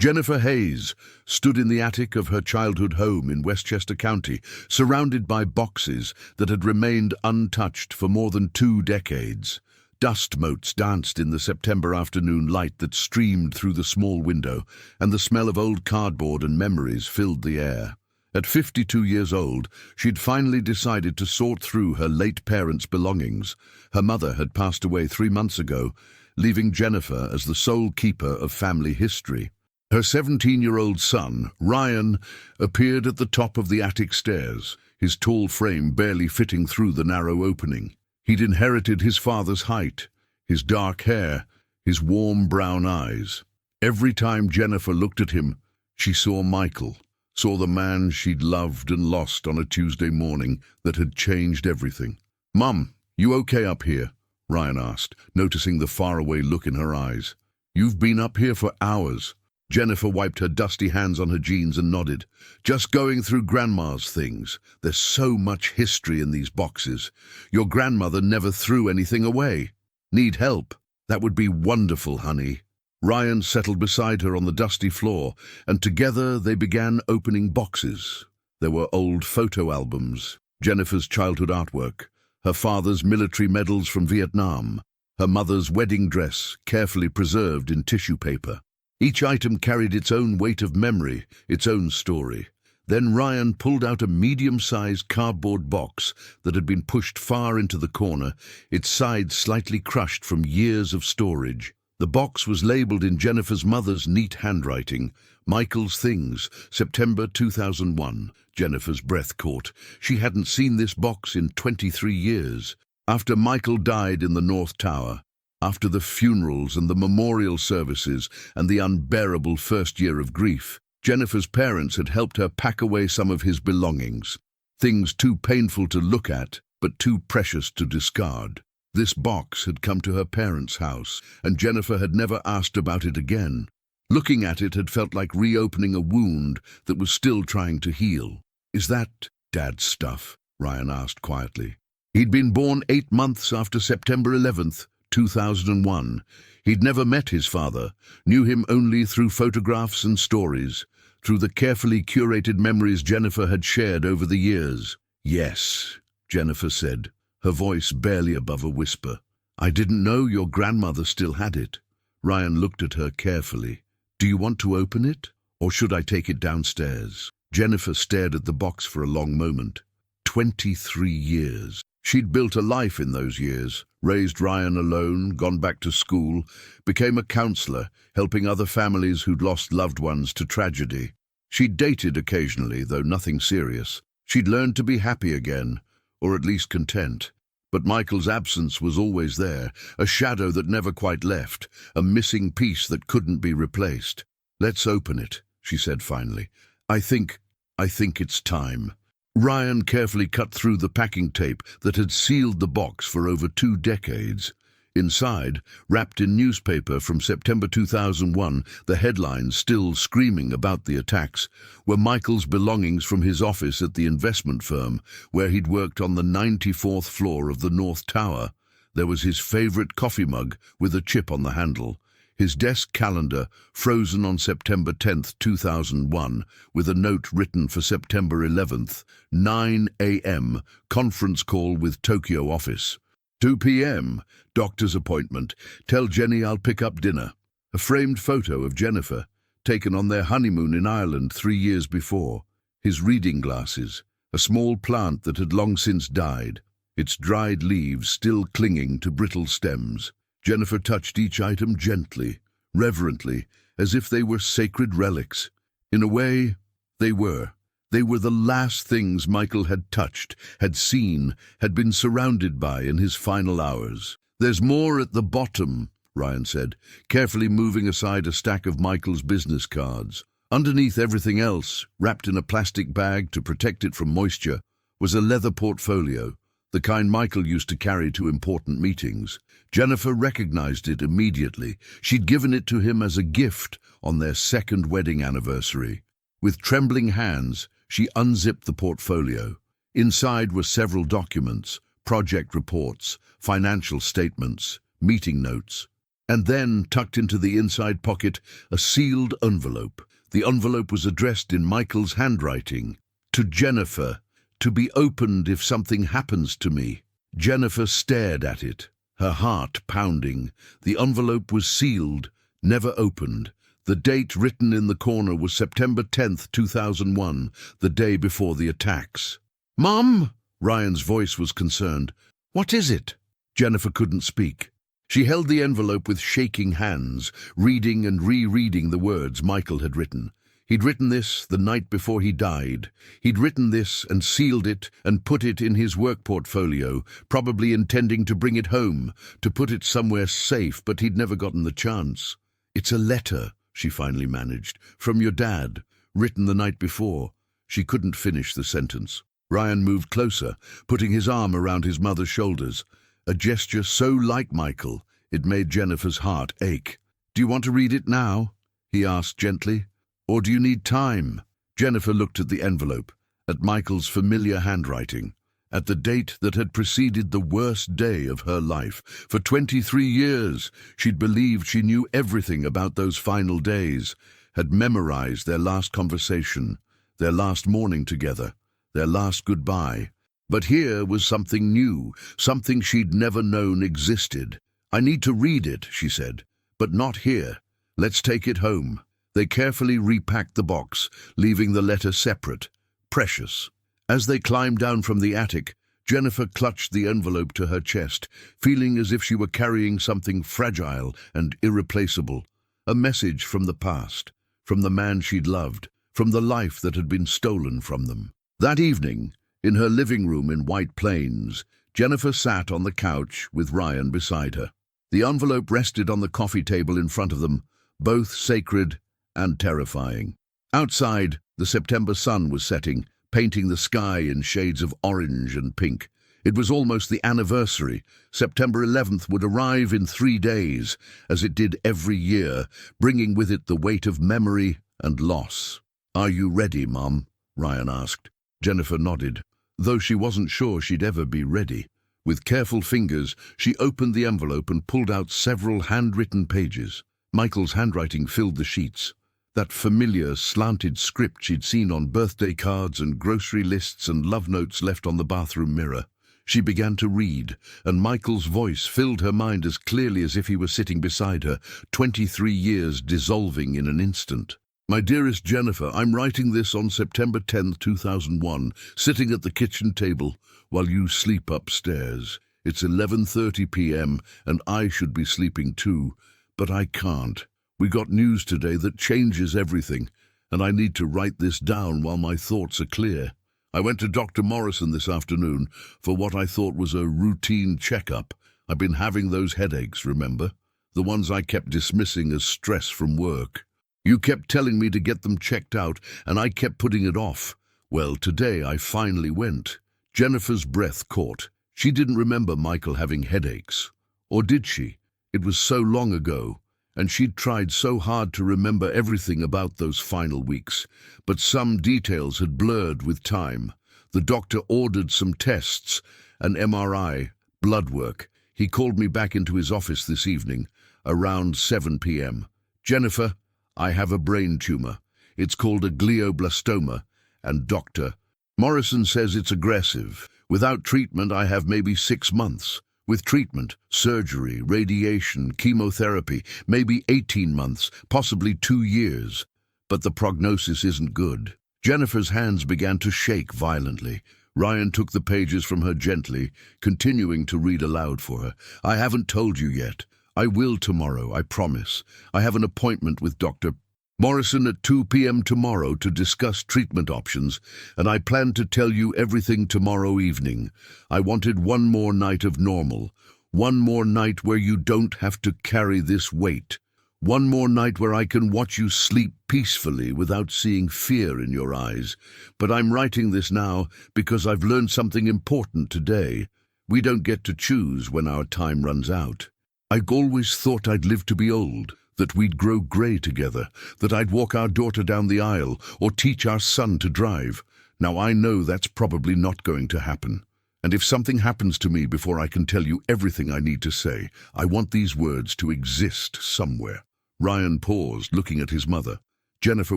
Jennifer Hayes stood in the attic of her childhood home in Westchester County, surrounded by boxes that had remained untouched for more than 2 decades. Dust motes danced in the September afternoon light that streamed through the small window, and the smell of old cardboard and memories filled the air. At 52 years old, she'd finally decided to sort through her late parents' belongings. Her mother had passed away 3 months ago, leaving Jennifer as the sole keeper of family history. Her 17-year-old son, Ryan, appeared at the top of the attic stairs, his tall frame barely fitting through the narrow opening. He'd inherited his father's height, his dark hair, his warm brown eyes. Every time Jennifer looked at him, she saw Michael, saw the man she'd loved and lost on a Tuesday morning that had changed everything. "Mum, you okay up here?" Ryan asked, noticing the faraway look in her eyes. "You've been up here for hours." Jennifer wiped her dusty hands on her jeans and nodded. "Just going through Grandma's things. There's so much history in these boxes. Your grandmother never threw anything away. Need help?" "That would be wonderful, honey." Ryan settled beside her on the dusty floor, and together they began opening boxes. There were old photo albums, Jennifer's childhood artwork, her father's military medals from Vietnam, her mother's wedding dress carefully preserved in tissue paper. Each item carried its own weight of memory, its own story. Then Ryan pulled out a medium-sized cardboard box that had been pushed far into the corner, its sides slightly crushed from years of storage. The box was labeled in Jennifer's mother's neat handwriting, "Michael's Things, September 2001. Jennifer's breath caught. She hadn't seen this box in 23 years. After Michael died in the North Tower, after the funerals and the memorial services and the unbearable first year of grief, Jennifer's parents had helped her pack away some of his belongings, things too painful to look at, but too precious to discard. This box had come to her parents' house, and Jennifer had never asked about it again. Looking at it had felt like reopening a wound that was still trying to heal. "Is that Dad's stuff?" Ryan asked quietly. He'd been born 8 months after September 11th, 2001. He'd never met his father, knew him only through photographs and stories, through the carefully curated memories Jennifer had shared over the years. "Yes," Jennifer said, her voice barely above a whisper. "I didn't know your grandmother still had it." Ryan looked at her carefully. "Do you want to open it, or should I take it downstairs?" Jennifer stared at the box for a long moment. 23 years. She'd built a life in those years, raised Ryan alone, gone back to school, became a counselor, helping other families who'd lost loved ones to tragedy. She'd dated occasionally, though nothing serious. She'd learned to be happy again, or at least content. But Michael's absence was always there, a shadow that never quite left, a missing piece that couldn't be replaced. "Let's open it," she said finally. I think it's time." Ryan carefully cut through the packing tape that had sealed the box for over 2 decades. Inside, wrapped in newspaper from September 2001, the headlines still screaming about the attacks, were Michael's belongings from his office at the investment firm, where he'd worked on the 94th floor of the North Tower. There was his favorite coffee mug with a chip on the handle, his desk calendar frozen on September 10th, 2001, with a note written for September 11th, 9 a.m., conference call with Tokyo office. 2 p.m., doctor's appointment. Tell Jenny I'll pick up dinner. A framed photo of Jennifer, taken on their honeymoon in Ireland 3 years before. His reading glasses, a small plant that had long since died, its dried leaves still clinging to brittle stems. Jennifer touched each item gently, reverently, as if they were sacred relics. In a way, they were. They were the last things Michael had touched, had seen, had been surrounded by in his final hours. "There's more at the bottom," Ryan said, carefully moving aside a stack of Michael's business cards. Underneath everything else, wrapped in a plastic bag to protect it from moisture, was a leather portfolio, the kind Michael used to carry to important meetings. Jennifer recognized it immediately. She'd given it to him as a gift on their 2nd wedding anniversary. With trembling hands, she unzipped the portfolio. Inside were several documents, project reports, financial statements, meeting notes. And then, tucked into the inside pocket, a sealed envelope. The envelope was addressed in Michael's handwriting. To Jennifer, to be opened if something happens to me. Jennifer stared at it, her heart pounding. The envelope was sealed, never opened. The date written in the corner was September 10th, 2001, the day before the attacks. "Mom?" Ryan's voice was concerned. "What is it?" Jennifer couldn't speak. She held the envelope with shaking hands, reading and rereading the words Michael had written. He'd written this the night before he died. He'd written this and sealed it and put it in his work portfolio, probably intending to bring it home, to put it somewhere safe, but he'd never gotten the chance. "It's a letter," she finally managed, "from your dad, written the night before." She couldn't finish the sentence. Ryan moved closer, putting his arm around his mother's shoulders. A gesture so like Michael, it made Jennifer's heart ache. "Do you want to read it now?" he asked gently. "Or do you need time?" Jennifer looked at the envelope, at Michael's familiar handwriting, at the date that had preceded the worst day of her life. For 23 years, she'd believed she knew everything about those final days, had memorized their last conversation, their last morning together, their last goodbye. But here was something new, something she'd never known existed. "I need to read it," she said, "but not here. Let's take it home." They carefully repacked the box, leaving the letter separate, precious. As they climbed down from the attic, Jennifer clutched the envelope to her chest, feeling as if she were carrying something fragile and irreplaceable. A message from the past, from the man she'd loved, from the life that had been stolen from them. That evening, in her living room in White Plains, Jennifer sat on the couch with Ryan beside her. The envelope rested on the coffee table in front of them, both sacred and terrifying. Outside, the September sun was setting, painting the sky in shades of orange and pink. It was almost the anniversary. September 11th would arrive in 3 days, as it did every year, bringing with it the weight of memory and loss. "Are you ready, Mom?" Ryan asked. Jennifer nodded, though she wasn't sure she'd ever be ready. With careful fingers, she opened the envelope and pulled out several handwritten pages. Michael's handwriting filled the sheets. That familiar, slanted script she'd seen on birthday cards and grocery lists and love notes left on the bathroom mirror. She began to read, and Michael's voice filled her mind as clearly as if he were sitting beside her, 23 years dissolving in an instant. "My dearest Jennifer, I'm writing this on September 10th, 2001, sitting at the kitchen table while you sleep upstairs. It's 11:30 p.m. and I should be sleeping too, but I can't. We got news today that changes everything, and I need to write this down while my thoughts are clear. I went to Dr. Morrison this afternoon for what I thought was a routine checkup. I've been having those headaches, remember? The ones I kept dismissing as stress from work. You kept telling me to get them checked out, and I kept putting it off. Well, today I finally went." Jennifer's breath caught. She didn't remember Michael having headaches. Or did she? It was so long ago, and she'd tried so hard to remember everything about those final weeks. But some details had blurred with time. The doctor ordered some tests, an MRI, blood work. He called me back into his office this evening, around 7 p.m. "Jennifer, I have a brain tumor. It's called a glioblastoma, and Dr. Morrison says it's aggressive. Without treatment, I have maybe 6 months. With treatment, surgery, radiation, chemotherapy, maybe 18 months, possibly 2 years. But the prognosis isn't good." Jennifer's hands began to shake violently. Ryan took the pages from her gently, continuing to read aloud for her. "I haven't told you yet. I will tomorrow, I promise. I have an appointment with Dr. Morrison at 2 p.m. tomorrow to discuss treatment options, and I plan to tell you everything tomorrow evening. I wanted one more night of normal, one more night where you don't have to carry this weight, one more night where I can watch you sleep peacefully without seeing fear in your eyes. But I'm writing this now because I've learned something important today. We don't get to choose when our time runs out. I always thought I'd live to be old, that we'd grow grey together, that I'd walk our daughter down the aisle or teach our son to drive. Now I know that's probably not going to happen. And if something happens to me before I can tell you everything I need to say, I want these words to exist somewhere." Ryan paused, looking at his mother. Jennifer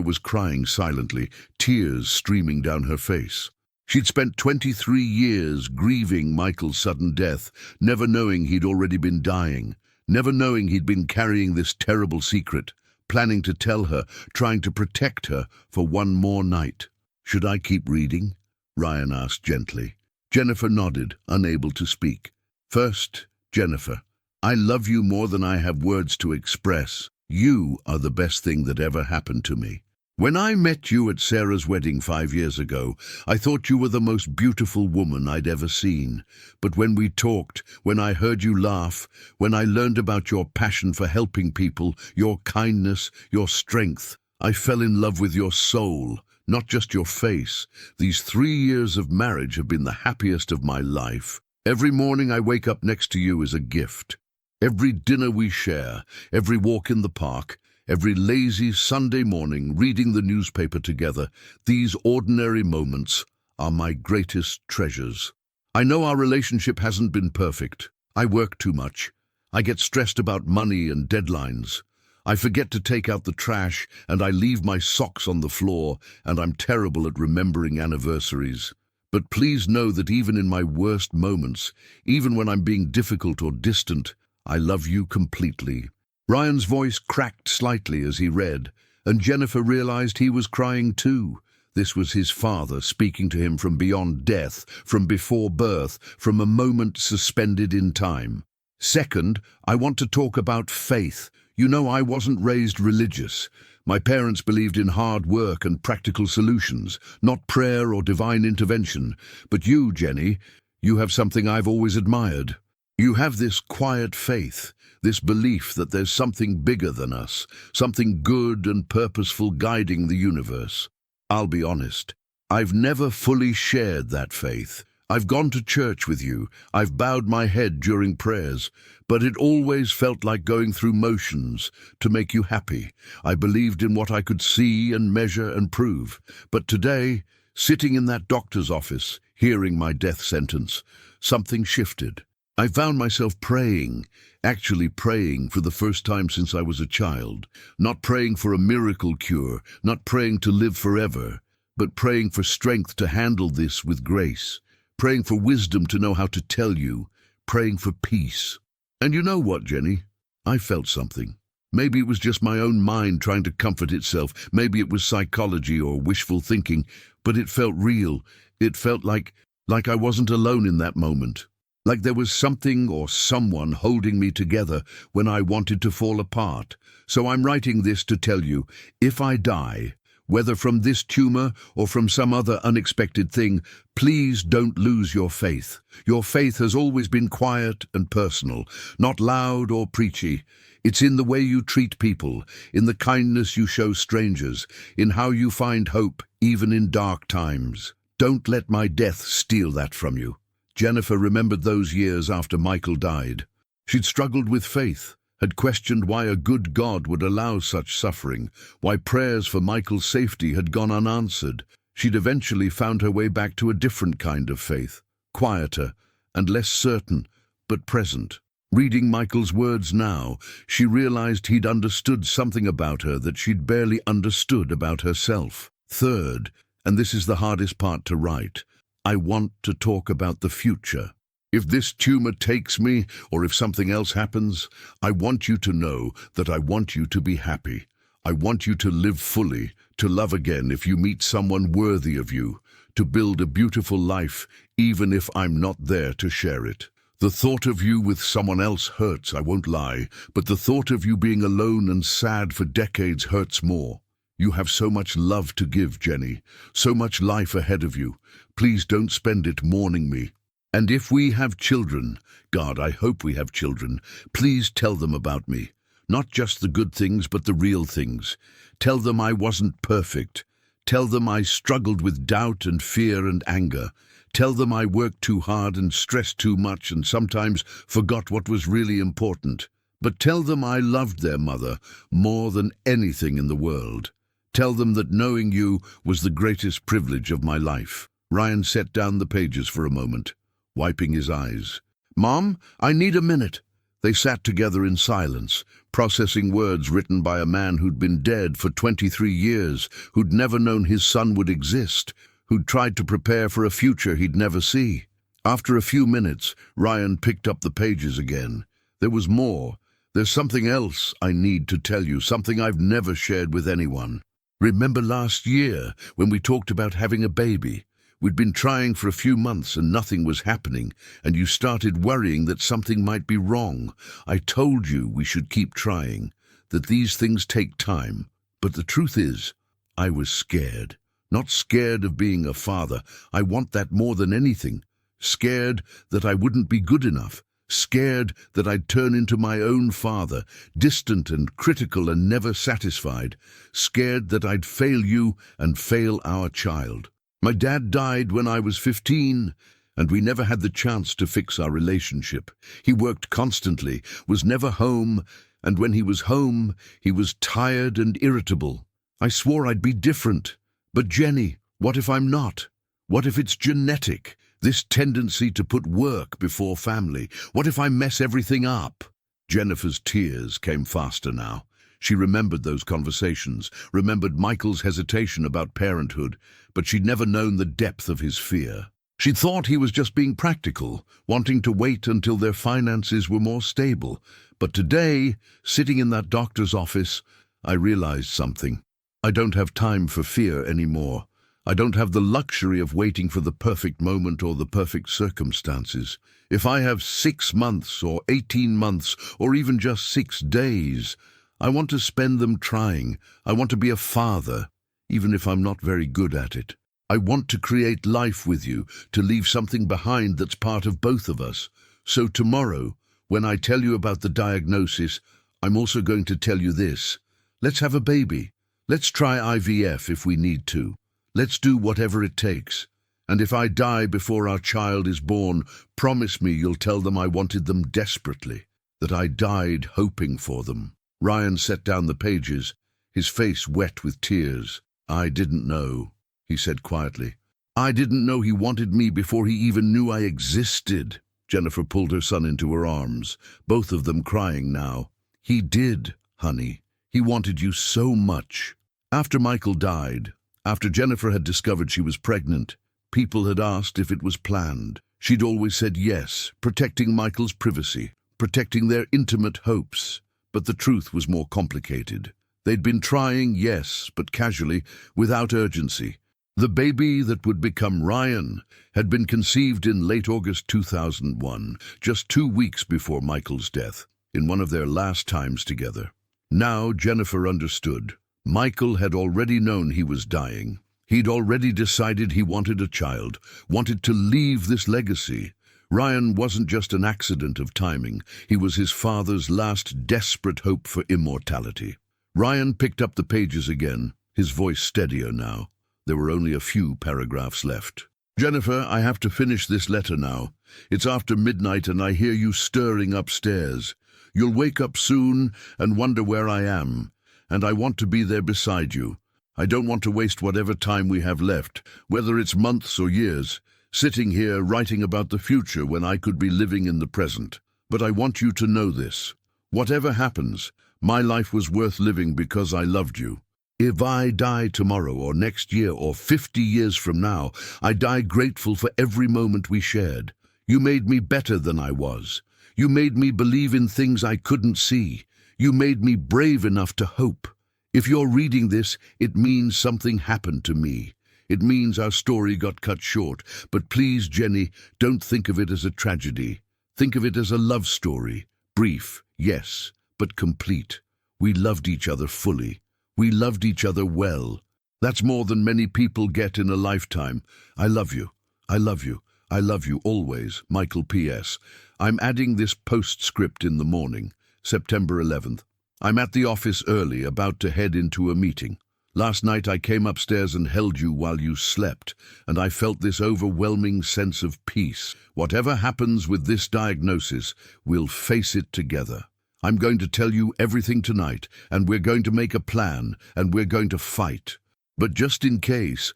was crying silently, tears streaming down her face. She'd spent 23 years grieving Michael's sudden death, never knowing he'd already been dying, never knowing he'd been carrying this terrible secret, planning to tell her, trying to protect her for one more night. "Should I keep reading?" Ryan asked gently. Jennifer nodded, unable to speak. "First, Jennifer, I love you more than I have words to express. You are the best thing that ever happened to me. When I met you at Sarah's wedding 5 years ago, I thought you were the most beautiful woman I'd ever seen. But when we talked, when I heard you laugh, when I learned about your passion for helping people, your kindness, your strength, I fell in love with your soul, not just your face. These 3 years of marriage have been the happiest of my life. Every morning I wake up next to you is a gift. Every dinner we share, every walk in the park, every lazy Sunday morning reading the newspaper together, these ordinary moments are my greatest treasures. I know our relationship hasn't been perfect. I work too much. I get stressed about money and deadlines. I forget to take out the trash, and I leave my socks on the floor, and I'm terrible at remembering anniversaries. But please know that even in my worst moments, even when I'm being difficult or distant, I love you completely." Ryan's voice cracked slightly as he read, and Jennifer realized he was crying too. This was his father speaking to him from beyond death, from before birth, from a moment suspended in time. "Second, I want to talk about faith. You know, I wasn't raised religious. My parents believed in hard work and practical solutions, not prayer or divine intervention. But you, Jenny, you have something I've always admired. You have this quiet faith, this belief that there's something bigger than us, something good and purposeful guiding the universe. I'll be honest, I've never fully shared that faith. I've gone to church with you, I've bowed my head during prayers, but it always felt like going through motions to make you happy. I believed in what I could see and measure and prove. But today, sitting in that doctor's office, hearing my death sentence, something shifted. I found myself praying, actually praying for the first time since I was a child. Not praying for a miracle cure, not praying to live forever, but praying for strength to handle this with grace. Praying for wisdom to know how to tell you. Praying for peace. And you know what, Jenny? I felt something. Maybe it was just my own mind trying to comfort itself. Maybe it was psychology or wishful thinking, but it felt real. It felt like I wasn't alone in that moment. Like there was something or someone holding me together when I wanted to fall apart. So I'm writing this to tell you, if I die, whether from this tumor or from some other unexpected thing, please don't lose your faith. Your faith has always been quiet and personal, not loud or preachy. It's in the way you treat people, in the kindness you show strangers, in how you find hope even in dark times. Don't let my death steal that from you. Jennifer remembered those years after Michael died. She'd struggled with faith, had questioned why a good God would allow such suffering, why prayers for Michael's safety had gone unanswered. She'd eventually found her way back to a different kind of faith, quieter and less certain, but present. Reading Michael's words now, she realized he'd understood something about her that she'd barely understood about herself. Third, and this is the hardest part to write, I want to talk about the future. If this tumor takes me, or if something else happens, I want you to know that I want you to be happy. I want you to live fully, to love again if you meet someone worthy of you, to build a beautiful life, even if I'm not there to share it. The thought of you with someone else hurts, I won't lie, but the thought of you being alone and sad for decades hurts more. You have so much love to give, Jenny, so much life ahead of you. Please don't spend it mourning me. And if we have children, God, I hope we have children, please tell them about me. Not just the good things, but the real things. Tell them I wasn't perfect. Tell them I struggled with doubt and fear and anger. Tell them I worked too hard and stressed too much and sometimes forgot what was really important. But tell them I loved their mother more than anything in the world. Tell them that knowing you was the greatest privilege of my life. Ryan set down the pages for a moment. wiping his eyes. "Mom, I need a minute." They sat together in silence, processing words written by a man who'd been dead for 23 years, who'd never known his son would exist, who'd tried to prepare for a future he'd never see. After a few minutes, Ryan picked up the pages again. "There was more. There's something else I need to tell you, something I've never shared with anyone. Remember last year when we talked about having a baby? We'd been trying for a few months and nothing was happening, and you started worrying that something might be wrong. I told you we should keep trying, that these things take time. But the truth is, I was scared. Not scared of being a father. I want that more than anything. Scared that I wouldn't be good enough. Scared that I'd turn into my own father, distant and critical and never satisfied. Scared that I'd fail you and fail our child. My dad died when I was 15, and we never had the chance to fix our relationship. He worked constantly, was never home, and when he was home, he was tired and irritable. I swore I'd be different. But Jenny, what if I'm not? What if it's genetic? This tendency to put work before family. What if I mess everything up?" Jennifer's tears came faster now. She remembered those conversations, remembered Michael's hesitation about parenthood, but she'd never known the depth of his fear. She'd thought he was just being practical, wanting to wait until their finances were more stable. But today, sitting in that doctor's office, I realized something. I don't have time for fear anymore. I don't have the luxury of waiting for the perfect moment or the perfect circumstances. If I have 6 months or 18 months or even just 6 days, I want to spend them trying. I want to be a father, even if I'm not very good at it. I want to create life with you, to leave something behind that's part of both of us. So tomorrow, when I tell you about the diagnosis, I'm also going to tell you this. Let's have a baby. Let's try IVF if we need to. Let's do whatever it takes. And if I die before our child is born, promise me you'll tell them I wanted them desperately, that I died hoping for them." Ryan set down the pages, his face wet with tears. "I didn't know," he said quietly. "I didn't know he wanted me before he even knew I existed." Jennifer pulled her son into her arms, both of them crying now. "He did, honey. He wanted you so much." After Michael died, after Jennifer had discovered she was pregnant, people had asked if it was planned. She'd always said yes, protecting Michael's privacy, protecting their intimate hopes. But the truth was more complicated. They'd been trying, yes, but casually, without urgency. The baby that would become Ryan had been conceived in late August 2001, just 2 weeks before Michael's death, in one of their last times together. Now Jennifer understood. Michael had already known he was dying. He'd already decided he wanted a child, wanted to leave this legacy. Ryan wasn't just an accident of timing. He was his father's last desperate hope for immortality. Ryan picked up the pages again, his voice steadier now. There were only a few paragraphs left. "Jennifer, I have to finish this letter now. It's after midnight and I hear you stirring upstairs. You'll wake up soon and wonder where I am, and I want to be there beside you. I don't want to waste whatever time we have left, whether it's months or years, sitting here writing about the future when I could be living in the present. But I want you to know this. Whatever happens, my life was worth living because I loved you. If I die tomorrow or next year or 50 years from now, I die grateful for every moment we shared. You made me better than I was. You made me believe in things I couldn't see. You made me brave enough to hope. If you're reading this, it means something happened to me. It means our story got cut short. But please, Jenny, don't think of it as a tragedy. Think of it as a love story. Brief, yes, but complete. We loved each other fully. We loved each other well. That's more than many people get in a lifetime. I love you. I love you. I love you always. Michael P.S. I'm adding this postscript in the morning, September 11th. I'm at the office early, about to head into a meeting. Last night I came upstairs and held you while you slept, and I felt this overwhelming sense of peace. Whatever happens with this diagnosis, we'll face it together. I'm going to tell you everything tonight, and we're going to make a plan, and we're going to fight. But just in case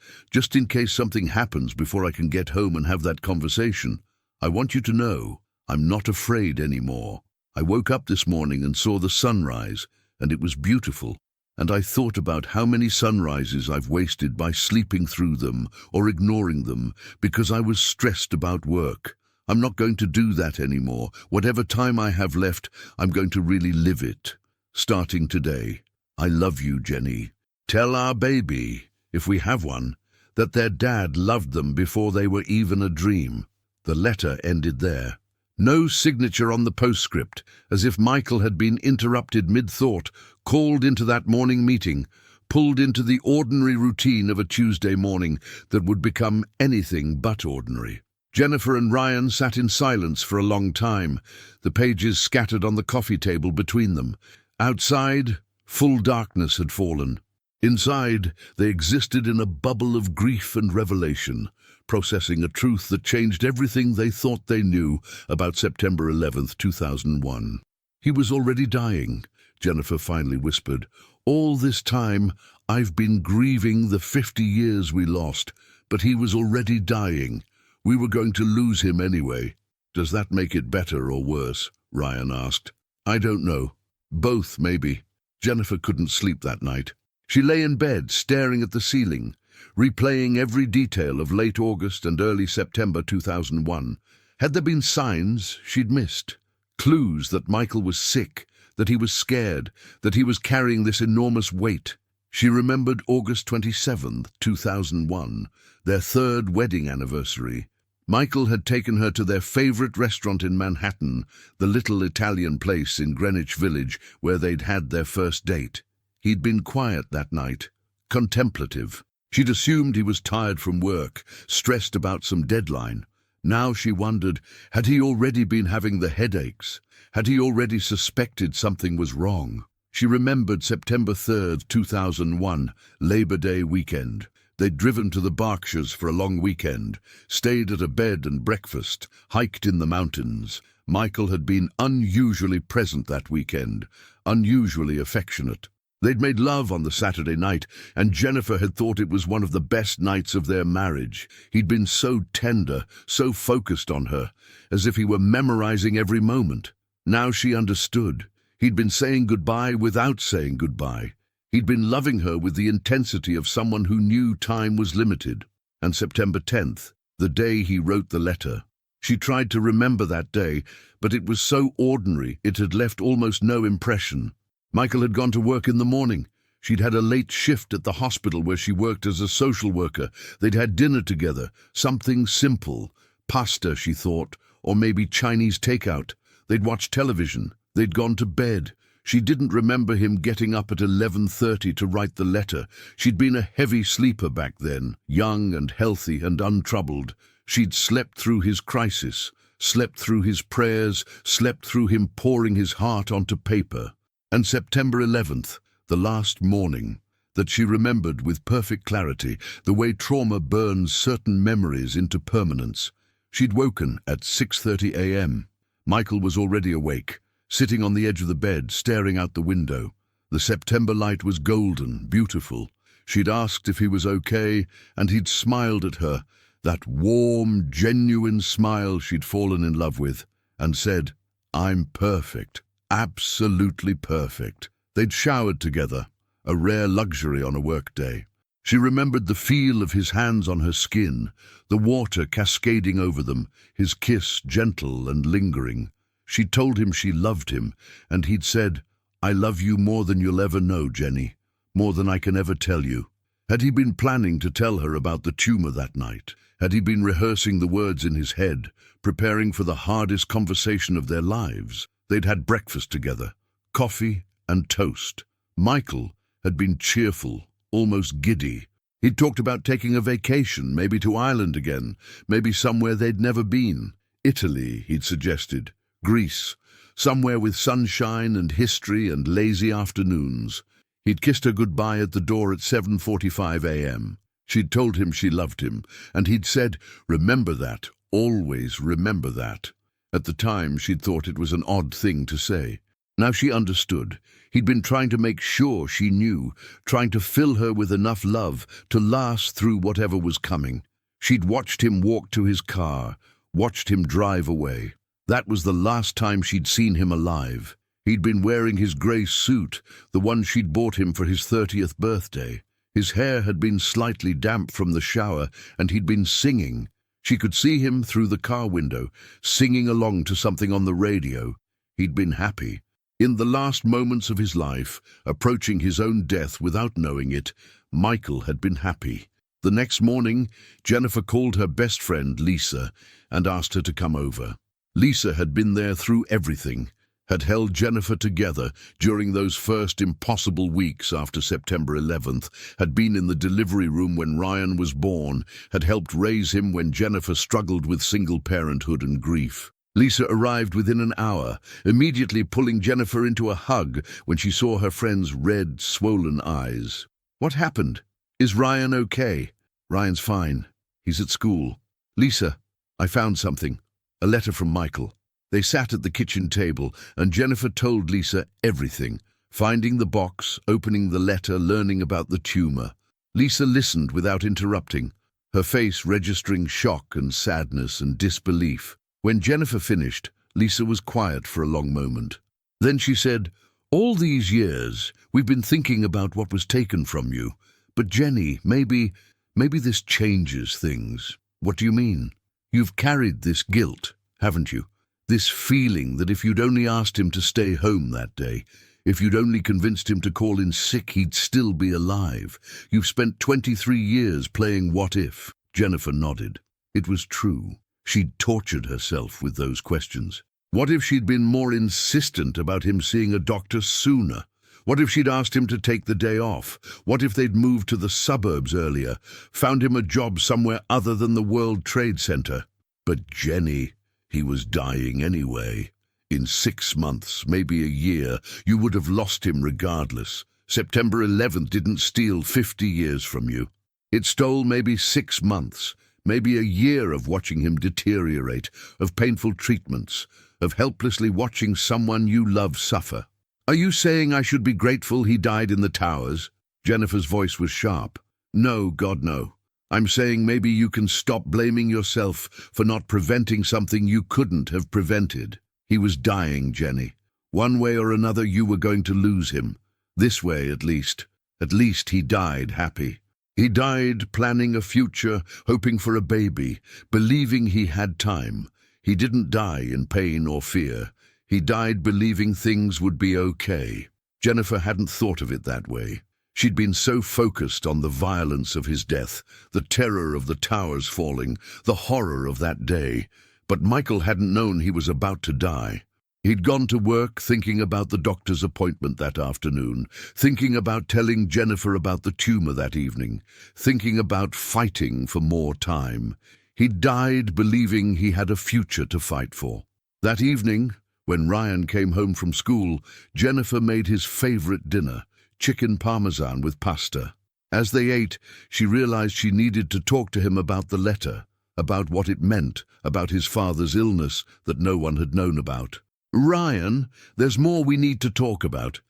something happens before I can get home and have that conversation, I want you to know I'm not afraid anymore. I woke up this morning and saw the sunrise, and it was beautiful. And I thought about how many sunrises I've wasted by sleeping through them or ignoring them because I was stressed about work. I'm not going to do that anymore. Whatever time I have left, I'm going to really live it. Starting today. I love you, Jenny. Tell our baby, if we have one, that their dad loved them before they were even a dream. The letter ended there. No signature on the postscript, as if Michael had been interrupted mid-thought, called into that morning meeting, pulled into the ordinary routine of a Tuesday morning that would become anything but ordinary. Jennifer and Ryan sat in silence for a long time, the pages scattered on the coffee table between them. Outside, full darkness had fallen. Inside, they existed in a bubble of grief and revelation, processing a truth that changed everything they thought they knew about September 11th, 2001. He was already dying, Jennifer finally whispered. All this time, I've been grieving the 50 years we lost, but he was already dying. We were going to lose him anyway. Does that make it better or worse? Ryan asked. I don't know. Both, maybe. Jennifer couldn't sleep that night. She lay in bed, staring at the ceiling, replaying every detail of late August and early September 2001. Had there been signs she'd missed? Clues that Michael was sick, that he was scared, that he was carrying this enormous weight. She remembered August 27th, 2001, their third wedding anniversary. Michael had taken her to their favorite restaurant in Manhattan, the little Italian place in Greenwich Village where they'd had their first date. He'd been quiet that night, contemplative. She'd assumed he was tired from work, stressed about some deadline. Now she wondered, had he already been having the headaches? Had he already suspected something was wrong? She remembered September 3rd, 2001, Labor Day weekend. They'd driven to the Berkshires for a long weekend, stayed at a bed and breakfast, hiked in the mountains. Michael had been unusually present that weekend, unusually affectionate. They'd made love on the Saturday night, and Jennifer had thought it was one of the best nights of their marriage. He'd been so tender, so focused on her, as if he were memorizing every moment. Now she understood. He'd been saying goodbye without saying goodbye. He'd been loving her with the intensity of someone who knew time was limited. And September 10th, the day he wrote the letter. She tried to remember that day, but it was so ordinary it had left almost no impression. Michael had gone to work in the morning. She'd had a late shift at the hospital where she worked as a social worker. They'd had dinner together, something simple. Pasta, she thought, or maybe Chinese takeout. They'd watched television. They'd gone to bed. She didn't remember him getting up at 11:30 to write the letter. She'd been a heavy sleeper back then, young and healthy and untroubled. She'd slept through his crisis, slept through his prayers, slept through him pouring his heart onto paper. And September 11th, the last morning, that she remembered with perfect clarity, the way trauma burns certain memories into permanence. She'd woken at 6:30 a.m. Michael was already awake, sitting on the edge of the bed, staring out the window. The September light was golden, beautiful. She'd asked if he was okay, and he'd smiled at her, that warm, genuine smile she'd fallen in love with, and said, I'm perfect. Absolutely perfect. They'd showered together, a rare luxury on a workday. She remembered the feel of his hands on her skin, the water cascading over them, his kiss gentle and lingering. She'd told him she loved him, and he'd said, I love you more than you'll ever know, Jenny, more than I can ever tell you. Had he been planning to tell her about the tumor that night? Had he been rehearsing the words in his head, preparing for the hardest conversation of their lives? They'd had breakfast together, coffee and toast. Michael had been cheerful, almost giddy. He'd talked about taking a vacation, maybe to Ireland again, maybe somewhere they'd never been. Italy, he'd suggested. Greece, somewhere with sunshine and history and lazy afternoons. He'd kissed her goodbye at the door at 7:45 a.m. She'd told him she loved him, and he'd said, remember that, always remember that. At the time, she'd thought it was an odd thing to say. Now she understood. He'd been trying to make sure she knew, trying to fill her with enough love to last through whatever was coming. She'd watched him walk to his car, watched him drive away. That was the last time she'd seen him alive. He'd been wearing his grey suit, the one she'd bought him for his 30th birthday. His hair had been slightly damp from the shower, and he'd been singing. She could see him through the car window, singing along to something on the radio. He'd been happy. In the last moments of his life, approaching his own death without knowing it, Michael had been happy. The next morning, Jennifer called her best friend, Lisa, and asked her to come over. Lisa had been there through everything, had held Jennifer together during those first impossible weeks after September 11th, had been in the delivery room when Ryan was born, had helped raise him when Jennifer struggled with single parenthood and grief. Lisa arrived within an hour, immediately pulling Jennifer into a hug when she saw her friend's red, swollen eyes. "What happened? Is Ryan okay?" "Ryan's fine. He's at school." "Lisa, I found something. A letter from Michael." They sat at the kitchen table, and Jennifer told Lisa everything, finding the box, opening the letter, learning about the tumor. Lisa listened without interrupting, her face registering shock and sadness and disbelief. When Jennifer finished, Lisa was quiet for a long moment. Then she said, "All these years, we've been thinking about what was taken from you. But Jenny, maybe this changes things." "What do you mean?" "You've carried this guilt, haven't you? This feeling that if you'd only asked him to stay home that day, if you'd only convinced him to call in sick, he'd still be alive. You've spent 23 years playing what if." Jennifer nodded. It was true. She'd tortured herself with those questions. What if she'd been more insistent about him seeing a doctor sooner? What if she'd asked him to take the day off? What if they'd moved to the suburbs earlier, found him a job somewhere other than the World Trade Center? But Jenny, he was dying anyway. In 6 months, maybe a year, you would have lost him regardless. September 11th didn't steal 50 years from you. It stole maybe 6 months, maybe a year of watching him deteriorate, of painful treatments, of helplessly watching someone you love suffer. "Are you saying I should be grateful he died in the towers?" Jennifer's voice was sharp. "No, God, no. I'm saying maybe you can stop blaming yourself for not preventing something you couldn't have prevented. He was dying, Jenny. One way or another you were going to lose him. This way, at least. At least he died happy. He died planning a future, hoping for a baby, believing he had time. He didn't die in pain or fear. He died believing things would be okay." Jennifer hadn't thought of it that way. She'd been so focused on the violence of his death, the terror of the towers falling, the horror of that day. But Michael hadn't known he was about to die. He'd gone to work thinking about the doctor's appointment that afternoon, thinking about telling Jennifer about the tumor that evening, thinking about fighting for more time. He'd died believing he had a future to fight for. That evening, when Ryan came home from school, Jennifer made his favorite dinner, chicken parmesan with pasta. As they ate, she realized she needed to talk to him about the letter, about what it meant, about his father's illness that no one had known about. "Ryan, there's more we need to talk about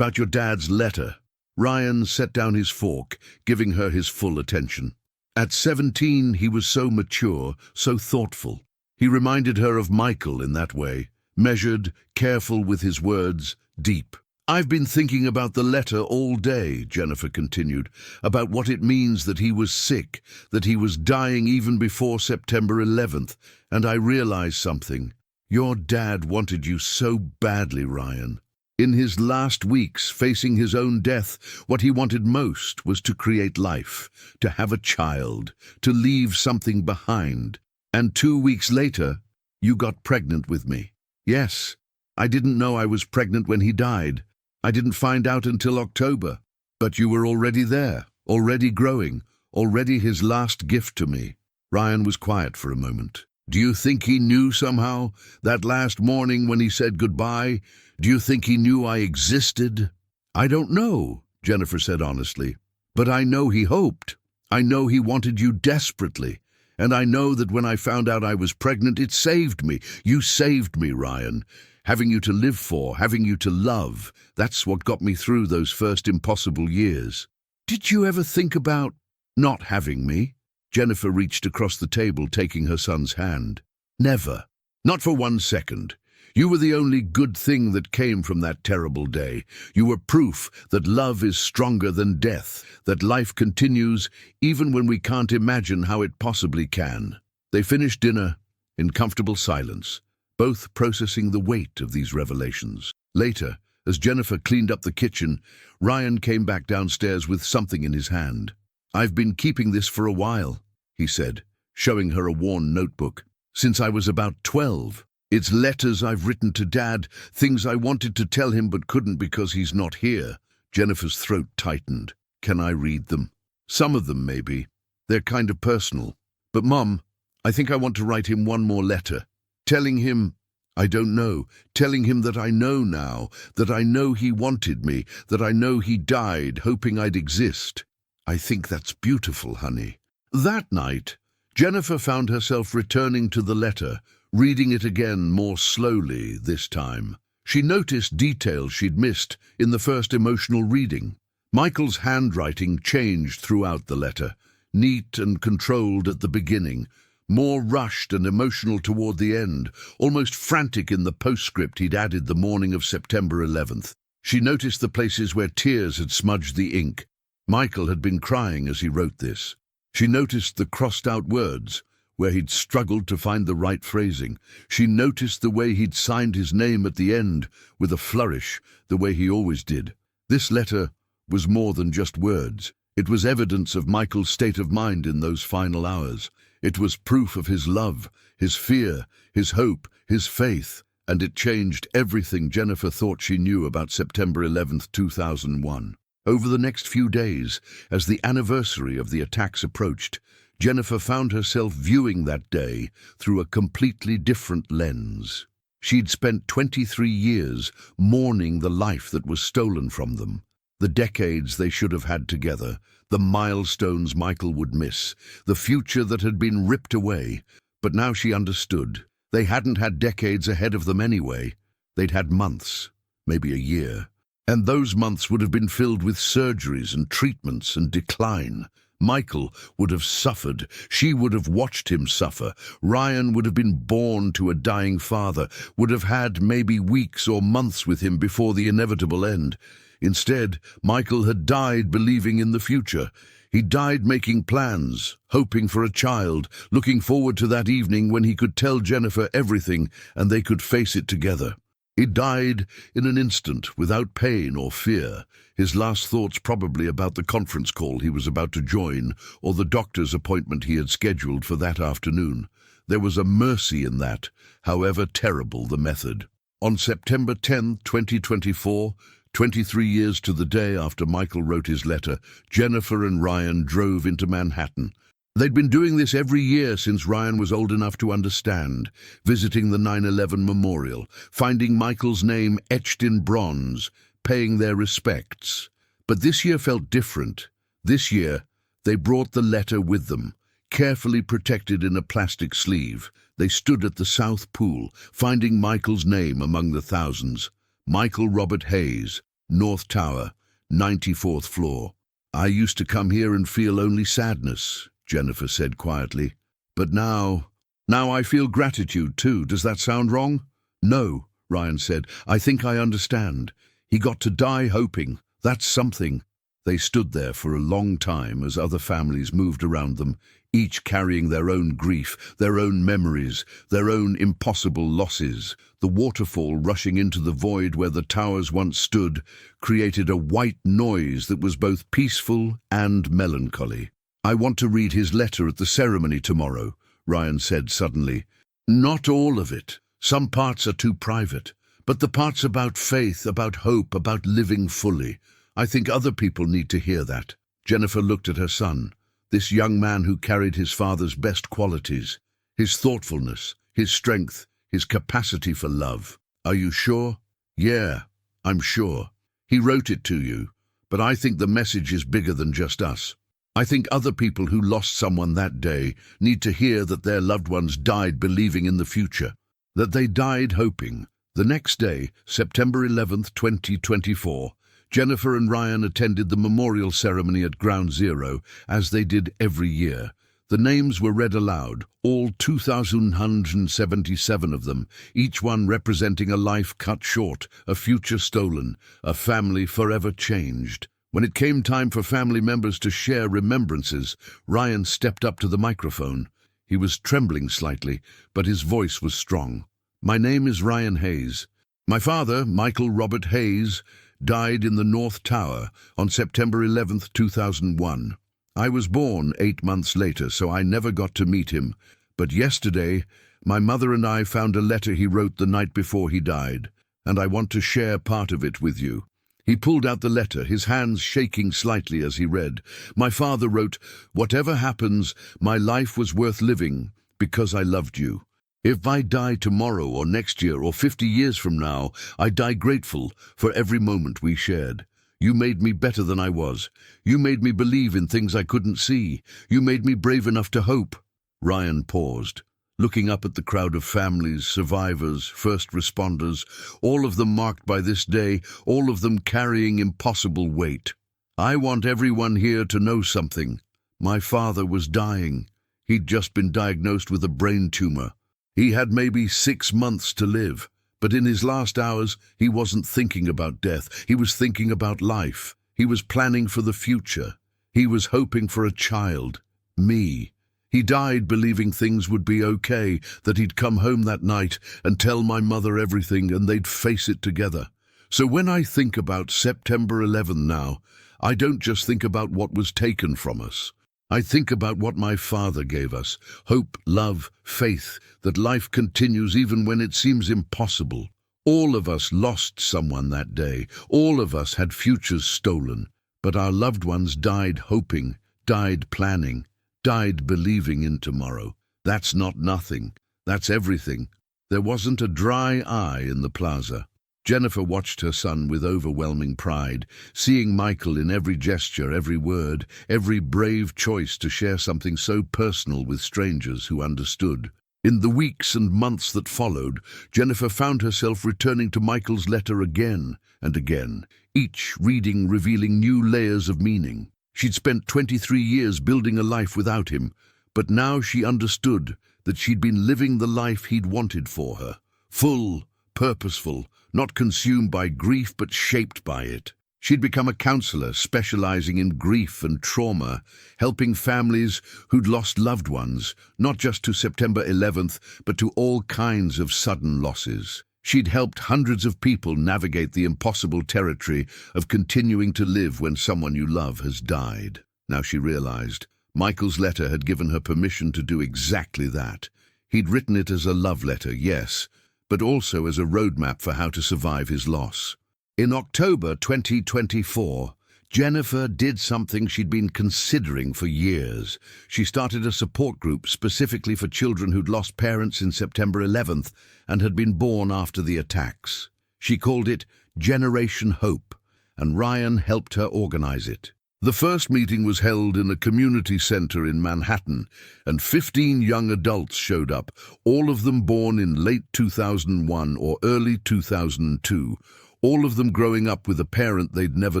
your dad's letter." Ryan set down his fork, giving her his full attention. At 17, he was so mature, so thoughtful. He reminded her of Michael in that way. Measured, careful with his words, deep. "I've been thinking about the letter all day," Jennifer continued, "about what it means that he was sick, that he was dying even before September 11th, and I realized something. Your dad wanted you so badly, Ryan. In his last weeks, facing his own death, what he wanted most was to create life, to have a child, to leave something behind. And 2 weeks later, you got pregnant with me." "Yes, I didn't know I was pregnant when he died. I didn't find out until October. But you were already there, already growing, already his last gift to me." Ryan was quiet for a moment. "Do you think he knew somehow? That last morning when he said goodbye, do you think he knew I existed?" "I don't know," Jennifer said honestly. "But I know he hoped. I know he wanted you desperately. And I know that when I found out I was pregnant, it saved me. You saved me, Ryan. Having you to live for, having you to love, that's what got me through those first impossible years. Did you ever think about not having me?" Jennifer reached across the table, taking her son's hand. Never. Not for 1 second. You were the only good thing that came from that terrible day. You were proof that love is stronger than death, that life continues even when we can't imagine how it possibly can. They finished dinner in comfortable silence, both processing the weight of these revelations. Later, as Jennifer cleaned up the kitchen, Ryan came back downstairs with something in his hand. "I've been keeping this for a while," he said, showing her a worn notebook. "Since I was about 12. It's letters I've written to Dad, things I wanted to tell him but couldn't because he's not here." Jennifer's throat tightened. "Can I read them?" "Some of them, maybe. They're kind of personal. But, Mum, I think I want to write him one more letter. Telling him, I don't know, telling him that I know now, that I know he wanted me, that I know he died, hoping I'd exist. I think that's beautiful, honey." That night, Jennifer found herself returning to the letter, reading it again more slowly this time. She noticed details she'd missed in the first emotional reading. Michael's handwriting changed throughout the letter, neat and controlled at the beginning, more rushed and emotional toward the end, almost frantic in the postscript he'd added the morning of September 11th. She noticed the places where tears had smudged the ink. Michael had been crying as he wrote this. She noticed the crossed-out words, where he'd struggled to find the right phrasing. She noticed the way he'd signed his name at the end, with a flourish, the way he always did. This letter was more than just words. It was evidence of Michael's state of mind in those final hours. It was proof of his love, his fear, his hope, his faith, and it changed everything Jennifer thought she knew about September 11th, 2001. Over the next few days, as the anniversary of the attacks approached, Jennifer found herself viewing that day through a completely different lens. She'd spent 23 years mourning the life that was stolen from them, the decades they should have had together, the milestones Michael would miss, the future that had been ripped away. But now she understood. They hadn't had decades ahead of them anyway. They'd had months, maybe a year. And those months would have been filled with surgeries and treatments and decline. Michael would have suffered. She would have watched him suffer. Ryan would have been born to a dying father, would have had maybe weeks or months with him before the inevitable end. Instead, Michael had died believing in the future. He died making plans, hoping for a child, looking forward to that evening when he could tell Jennifer everything and they could face it together. He died in an instant, without pain or fear, his last thoughts probably about the conference call he was about to join or the doctor's appointment he had scheduled for that afternoon. There was a mercy in that, however terrible the method. On September 10, 2024, 23 years to the day after Michael wrote his letter, Jennifer and Ryan drove into Manhattan. They'd been doing this every year since Ryan was old enough to understand, visiting the 9/11 memorial, finding Michael's name etched in bronze, paying their respects. But this year felt different. This year, they brought the letter with them, carefully protected in a plastic sleeve. They stood at the South Pool, finding Michael's name among the thousands. Michael Robert Hayes, North Tower, 94th floor. "I used to come here and feel only sadness," Jennifer said quietly. "But now I feel gratitude too. Does that sound wrong?" "No," Ryan said. "I think I understand. He got to die hoping. That's something." They stood there for a long time as other families moved around them, each carrying their own grief, their own memories, their own impossible losses. The waterfall rushing into the void where the towers once stood created a white noise that was both peaceful and melancholy. "I want to read his letter at the ceremony tomorrow," Ryan said suddenly. "Not all of it. Some parts are too private. But the parts about faith, about hope, about living fully. I think other people need to hear that." Jennifer looked at her son, this young man who carried his father's best qualities, his thoughtfulness, his strength, his capacity for love. "Are you sure?" "Yeah, I'm sure. He wrote it to you, but I think the message is bigger than just us. I think other people who lost someone that day need to hear that their loved ones died believing in the future, that they died hoping." The next day, September 11th, 2024, Jennifer and Ryan attended the memorial ceremony at Ground Zero, as they did every year. The names were read aloud, all 2,177 of them, each one representing a life cut short, a future stolen, a family forever changed. When it came time for family members to share remembrances, Ryan stepped up to the microphone. He was trembling slightly, but his voice was strong. "My name is Ryan Hayes. My father, Michael Robert Hayes, died in the North Tower on September 11th, 2001. I was born 8 months later, so I never got to meet him. But yesterday, my mother and I found a letter he wrote the night before he died, and I want to share part of it with you." He pulled out the letter, his hands shaking slightly as he read. "My father wrote, 'Whatever happens, my life was worth living because I loved you. If I die tomorrow or next year or 50 years from now, I die grateful for every moment we shared. You made me better than I was. You made me believe in things I couldn't see. You made me brave enough to hope." Ryan paused, looking up at the crowd of families, survivors, first responders, all of them marked by this day, all of them carrying impossible weight. "I want everyone here to know something. My father was dying. He'd just been diagnosed with a brain tumor. He had maybe 6 months to live. But in his last hours, he wasn't thinking about death. He was thinking about life. He was planning for the future. He was hoping for a child. Me. He died believing things would be okay, that he'd come home that night and tell my mother everything and they'd face it together. So when I think about September 11 now, I don't just think about what was taken from us. I think about what my father gave us, hope, love, faith, that life continues even when it seems impossible. All of us lost someone that day. All of us had futures stolen. But our loved ones died hoping, died planning, died believing in tomorrow. That's not nothing. That's everything. There wasn't a dry eye in the plaza. Jennifer watched her son with overwhelming pride, seeing Michael in every gesture, every word, every brave choice to share something so personal with strangers who understood. In the weeks and months that followed, Jennifer found herself returning to Michael's letter again and again, each reading revealing new layers of meaning. She'd spent 23 years building a life without him, but now she understood that she'd been living the life he'd wanted for her. Full, purposeful, not consumed by grief but shaped by it. She'd become a counselor specializing in grief and trauma, helping families who'd lost loved ones, not just to September 11th, but to all kinds of sudden losses. She'd helped hundreds of people navigate the impossible territory of continuing to live when someone you love has died. Now she realized Michael's letter had given her permission to do exactly that. He'd written it as a love letter, yes, but also as a roadmap for how to survive his loss. In October 2024, Jennifer did something she'd been considering for years. She started a support group specifically for children who'd lost parents in September 11th and had been born after the attacks. She called it Generation Hope, and Ryan helped her organize it. The first meeting was held in a community center in Manhattan, and 15 young adults showed up, all of them born in late 2001 or early 2002, all of them growing up with a parent they'd never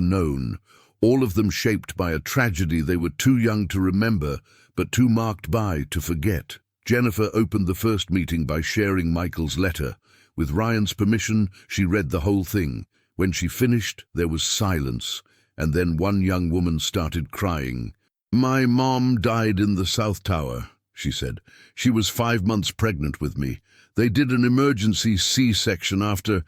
known, all of them shaped by a tragedy they were too young to remember, but too marked by to forget. Jennifer opened the first meeting by sharing Michael's letter. With Ryan's permission, she read the whole thing. When she finished, there was silence. And then one young woman started crying. "My mom died in the South Tower," she said. "She was 5 months pregnant with me. They did an emergency C-section after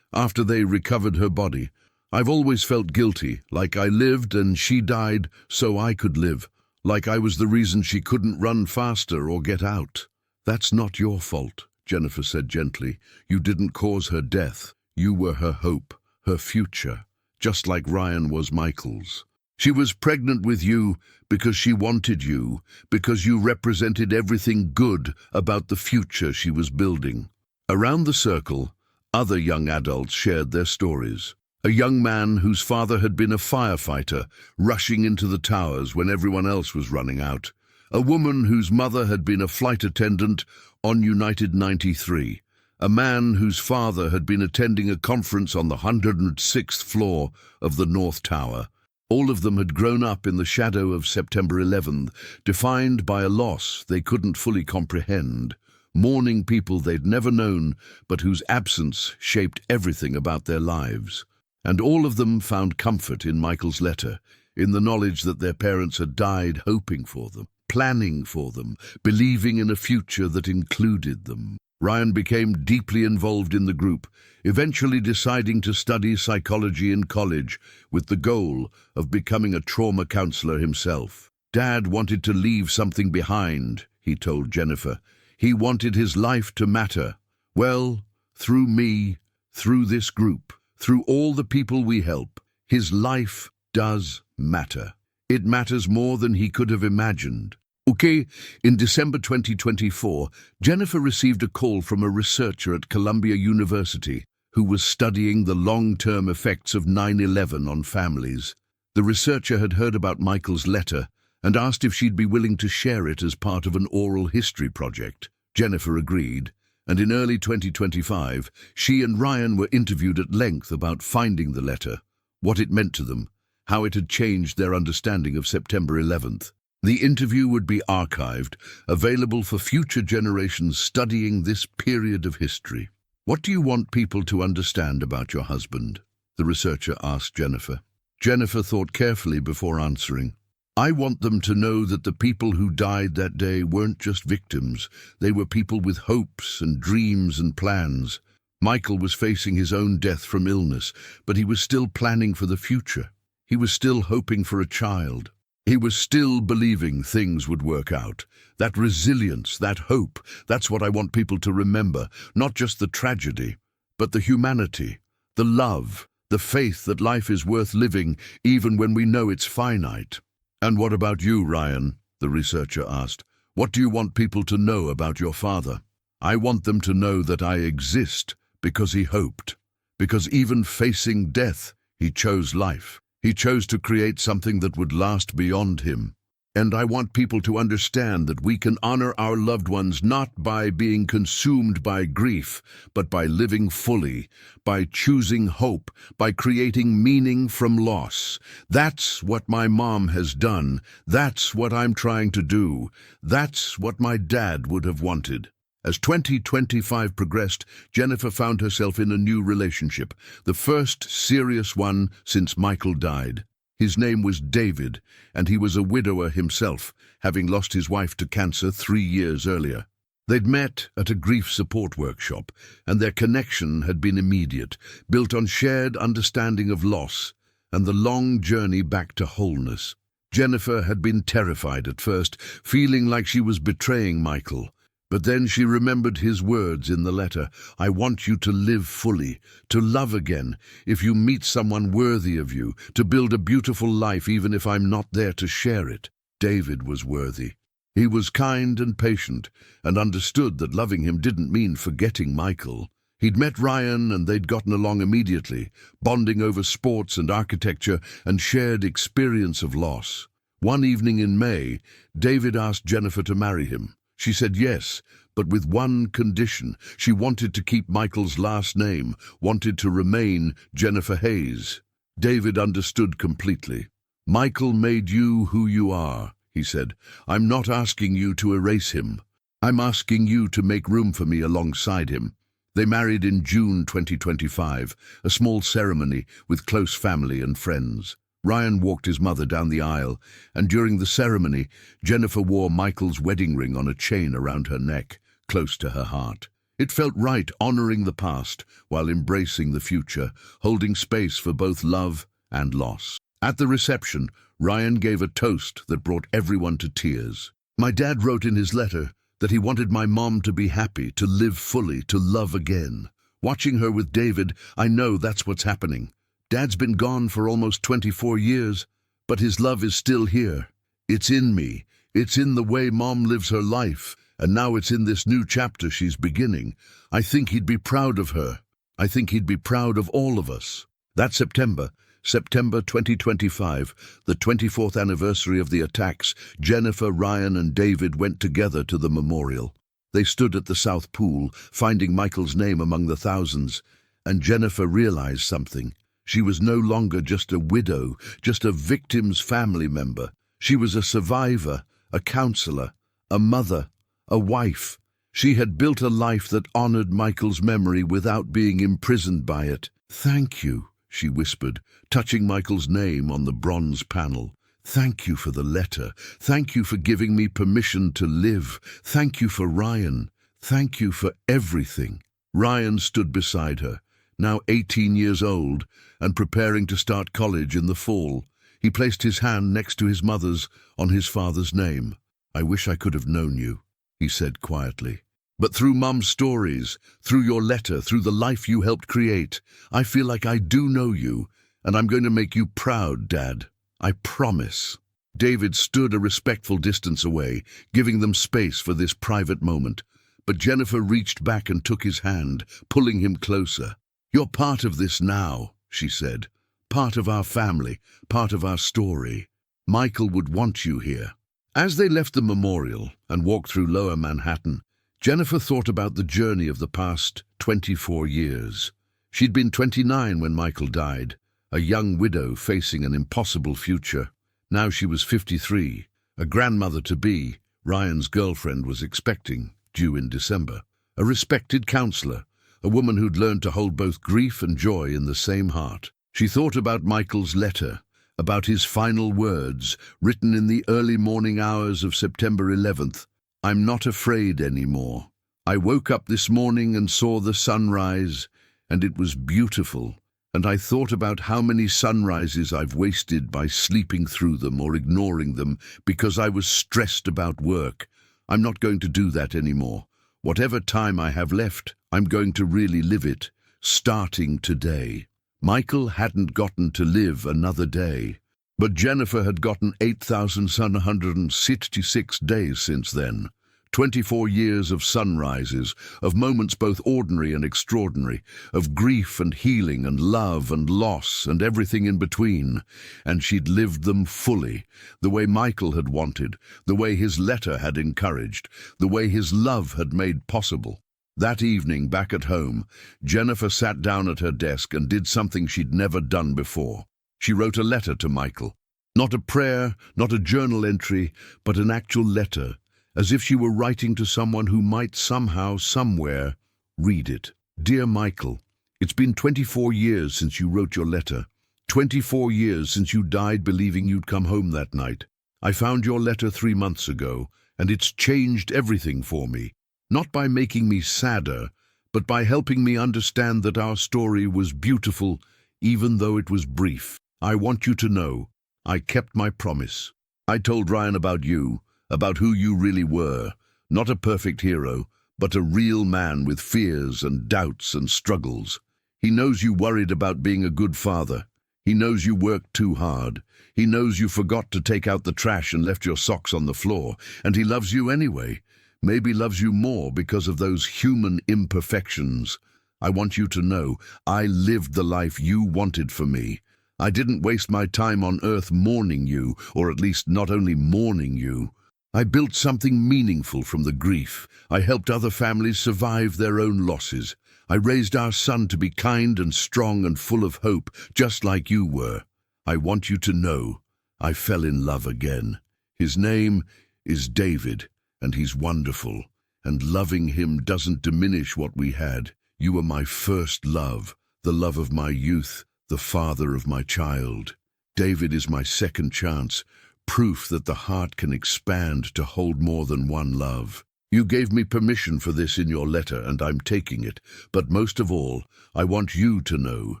they recovered her body. I've always felt guilty, like I lived and she died so I could live, like I was the reason she couldn't run faster or get out." "That's not your fault," Jennifer said gently. "You didn't cause her death. You were her hope, her future. Just like Ryan was Michael's. She was pregnant with you because she wanted you, because you represented everything good about the future she was building." Around the circle, other young adults shared their stories. A young man whose father had been a firefighter, rushing into the towers when everyone else was running out. A woman whose mother had been a flight attendant on United 93. A man whose father had been attending a conference on the 106th floor of the North Tower. All of them had grown up in the shadow of September 11th, defined by a loss they couldn't fully comprehend, mourning people they'd never known, but whose absence shaped everything about their lives. And all of them found comfort in Michael's letter, in the knowledge that their parents had died hoping for them, planning for them, believing in a future that included them. Ryan became deeply involved in the group, eventually deciding to study psychology in college with the goal of becoming a trauma counselor himself. Dad wanted to leave something behind, he told Jennifer. He wanted his life to matter. Well, through me, through this group, through all the people we help, his life does matter. It matters more than he could have imagined. Okay, in December 2024, Jennifer received a call from a researcher at Columbia University who was studying the long-term effects of 9/11 on families. The researcher had heard about Michael's letter and asked if she'd be willing to share it as part of an oral history project. Jennifer agreed, and in early 2025, she and Ryan were interviewed at length about finding the letter, what it meant to them, how it had changed their understanding of September 11th. The interview would be archived, available for future generations studying this period of history. What do you want people to understand about your husband? The researcher asked Jennifer. Jennifer thought carefully before answering. I want them to know that the people who died that day weren't just victims. They were people with hopes and dreams and plans. Michael was facing his own death from illness, but he was still planning for the future. He was still hoping for a child. He was still believing things would work out. That resilience, that hope, that's what I want people to remember. Not just the tragedy, but the humanity, the love, the faith that life is worth living even when we know it's finite. And what about you, Ryan? The researcher asked. What do you want people to know about your father? I want them to know that I exist because he hoped. Because even facing death, he chose life. He chose to create something that would last beyond him. And I want people to understand that we can honor our loved ones not by being consumed by grief, but by living fully, by choosing hope, by creating meaning from loss. That's what my mom has done. That's what I'm trying to do. That's what my dad would have wanted. As 2025 progressed, Jennifer found herself in a new relationship, the first serious one since Michael died. His name was David, and he was a widower himself, having lost his wife to cancer 3 years earlier. They'd met at a grief support workshop, and their connection had been immediate, built on shared understanding of loss and the long journey back to wholeness. Jennifer had been terrified at first, feeling like she was betraying Michael. But then she remembered his words in the letter. I want you to live fully, to love again, if you meet someone worthy of you, to build a beautiful life even if I'm not there to share it. David was worthy. He was kind and patient, and understood that loving him didn't mean forgetting Michael. He'd met Ryan and they'd gotten along immediately, bonding over sports and architecture and shared experience of loss. One evening in May, David asked Jennifer to marry him. She said yes, but with one condition. She wanted to keep Michael's last name, wanted to remain Jennifer Hayes. David understood completely. Michael made you who you are, he said. I'm not asking you to erase him. I'm asking you to make room for me alongside him. They married in June 2025, a small ceremony with close family and friends. Ryan walked his mother down the aisle, and during the ceremony, Jennifer wore Michael's wedding ring on a chain around her neck, close to her heart. It felt right, honoring the past while embracing the future, holding space for both love and loss. At the reception, Ryan gave a toast that brought everyone to tears. My dad wrote in his letter that he wanted my mom to be happy, to live fully, to love again. Watching her with David, I know that's what's happening. Dad's been gone for almost 24 years, but his love is still here. It's in me. It's in the way Mom lives her life, and now it's in this new chapter she's beginning. I think he'd be proud of her. I think he'd be proud of all of us. That September 2025, the 24th anniversary of the attacks, Jennifer, Ryan, and David went together to the memorial. They stood at the South Pool, finding Michael's name among the thousands, and Jennifer realized something. She was no longer just a widow, just a victim's family member. She was a survivor, a counselor, a mother, a wife. She had built a life that honored Michael's memory without being imprisoned by it. "Thank you," she whispered, touching Michael's name on the bronze panel. "Thank you for the letter. Thank you for giving me permission to live. Thank you for Ryan. Thank you for everything." Ryan stood beside her, now 18 years old and preparing to start college in the fall. He placed his hand next to his mother's on his father's name. "I wish I could have known you," he said quietly. "But through Mum's stories, through your letter, through the life you helped create, I feel like I do know you, and I'm going to make you proud, Dad. I promise." David stood a respectful distance away, giving them space for this private moment. But Jennifer reached back and took his hand, pulling him closer. "You're part of this now," she said. "Part of our family, part of our story. Michael would want you here." As they left the memorial and walked through Lower Manhattan, Jennifer thought about the journey of the past 24 years. She'd been 29 when Michael died, a young widow facing an impossible future. Now she was 53, a grandmother-to-be. Ryan's girlfriend was expecting, due in December. A respected counselor, a woman who'd learned to hold both grief and joy in the same heart. She thought about Michael's letter, about his final words, written in the early morning hours of September 11th. "I'm not afraid anymore. I woke up this morning and saw the sunrise, and it was beautiful. And I thought about how many sunrises I've wasted by sleeping through them or ignoring them because I was stressed about work. I'm not going to do that anymore. Whatever time I have left, I'm going to really live it, starting today." Michael hadn't gotten to live another day, but Jennifer had gotten 8,766 days since then. 24 years of sunrises, of moments both ordinary and extraordinary, of grief and healing and love and loss and everything in between. And she'd lived them fully, the way Michael had wanted, the way his letter had encouraged, the way his love had made possible. That evening, back at home, Jennifer sat down at her desk and did something she'd never done before. She wrote a letter to Michael. Not a prayer, not a journal entry, but an actual letter, as if she were writing to someone who might somehow, somewhere, read it. "Dear Michael, it's been 24 years since you wrote your letter. 24 years since you died believing you'd come home that night. I found your letter 3 months ago, and it's changed everything for me. Not by making me sadder, but by helping me understand that our story was beautiful, even though it was brief. I want you to know, I kept my promise. I told Ryan about you, about who you really were. Not a perfect hero, but a real man with fears and doubts and struggles. He knows you worried about being a good father. He knows you worked too hard. He knows you forgot to take out the trash and left your socks on the floor. And he loves you anyway. Maybe loves you more because of those human imperfections. I want you to know, I lived the life you wanted for me. I didn't waste my time on earth mourning you, or at least not only mourning you. I built something meaningful from the grief. I helped other families survive their own losses. I raised our son to be kind and strong and full of hope, just like you were. I want you to know, I fell in love again. His name is David, and he's wonderful, and loving him doesn't diminish what we had. You were my first love, the love of my youth, the father of my child. David is my second chance, proof that the heart can expand to hold more than one love. You gave me permission for this in your letter, and I'm taking it. But most of all, I want you to know,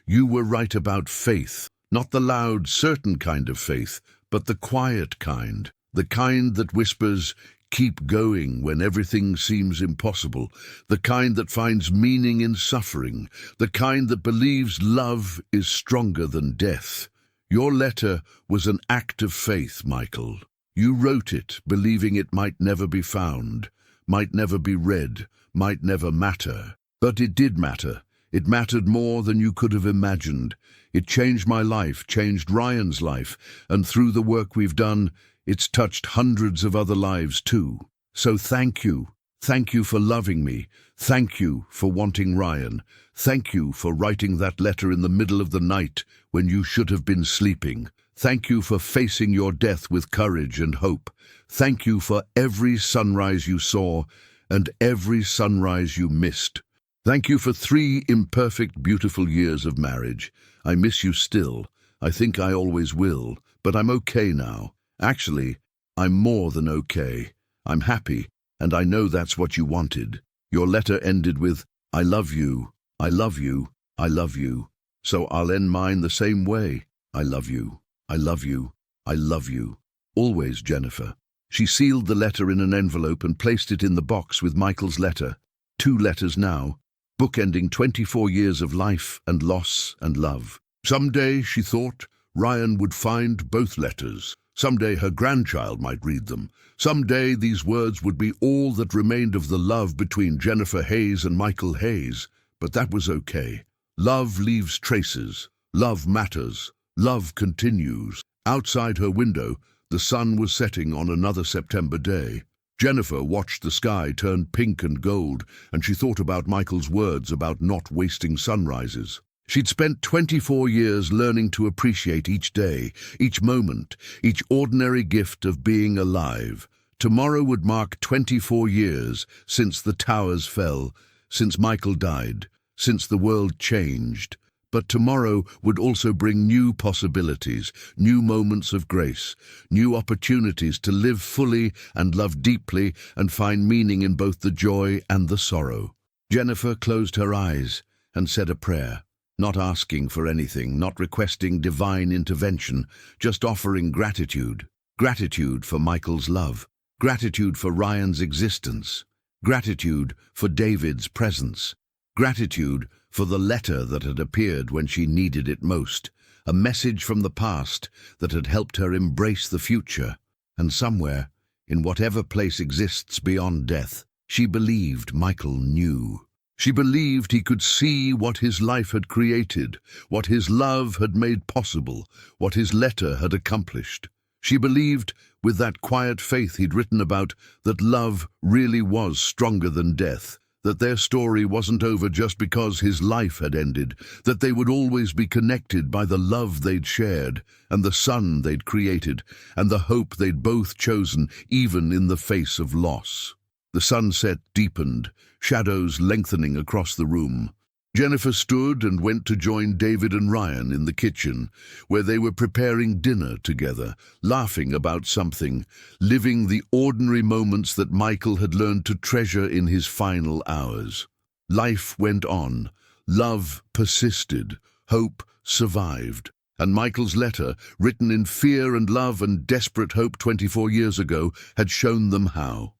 you were right about faith. Not the loud, certain kind of faith, but the quiet kind. The kind that whispers, keep going when everything seems impossible. The kind that finds meaning in suffering. The kind that believes love is stronger than death. Your letter was an act of faith, Michael. You wrote it, believing it might never be found, might never be read, might never matter. But it did matter. It mattered more than you could have imagined. It changed my life, changed Ryan's life, and through the work we've done, it's touched hundreds of other lives too. So thank you. Thank you for loving me. Thank you for wanting Ryan. Thank you for writing that letter in the middle of the night when you should have been sleeping. Thank you for facing your death with courage and hope. Thank you for every sunrise you saw and every sunrise you missed. Thank you for 3 imperfect, beautiful years of marriage. I miss you still. I think I always will, but I'm okay now. Actually, I'm more than okay. I'm happy, and I know that's what you wanted. Your letter ended with, I love you, I love you, I love you. So I'll end mine the same way. I love you, I love you, I love you. Always, Jennifer. She sealed the letter in an envelope and placed it in the box with Michael's letter. 2 letters now, bookending 24 years of life and loss and love. Someday, she thought, Ryan would find both letters. Someday her grandchild might read them. Someday these words would be all that remained of the love between Jennifer Hayes and Michael Hayes. But that was okay. Love leaves traces. Love matters. Love continues. Outside her window, the sun was setting on another September day. Jennifer watched the sky turn pink and gold, and she thought about Michael's words about not wasting sunrises. She'd spent 24 years learning to appreciate each day, each moment, each ordinary gift of being alive. Tomorrow would mark 24 years since the towers fell, since Michael died, since the world changed. But tomorrow would also bring new possibilities, new moments of grace, new opportunities to live fully and love deeply and find meaning in both the joy and the sorrow. Jennifer closed her eyes and said a prayer. Not asking for anything, not requesting divine intervention, just offering gratitude. Gratitude for Michael's love. Gratitude for Ryan's existence. Gratitude for David's presence. Gratitude for the letter that had appeared when she needed it most. A message from the past that had helped her embrace the future. And somewhere, in whatever place exists beyond death, she believed Michael knew. She believed he could see what his life had created, what his love had made possible, what his letter had accomplished. She believed, with that quiet faith he'd written about, that love really was stronger than death, that their story wasn't over just because his life had ended, that they would always be connected by the love they'd shared, and the son they'd created, and the hope they'd both chosen, even in the face of loss. The sunset deepened, shadows lengthening across the room. Jennifer stood and went to join David and Ryan in the kitchen, where they were preparing dinner together, laughing about something, living the ordinary moments that Michael had learned to treasure in his final hours. Life went on. Love persisted. Hope survived. And Michael's letter, written in fear and love and desperate hope 24 years ago, had shown them how.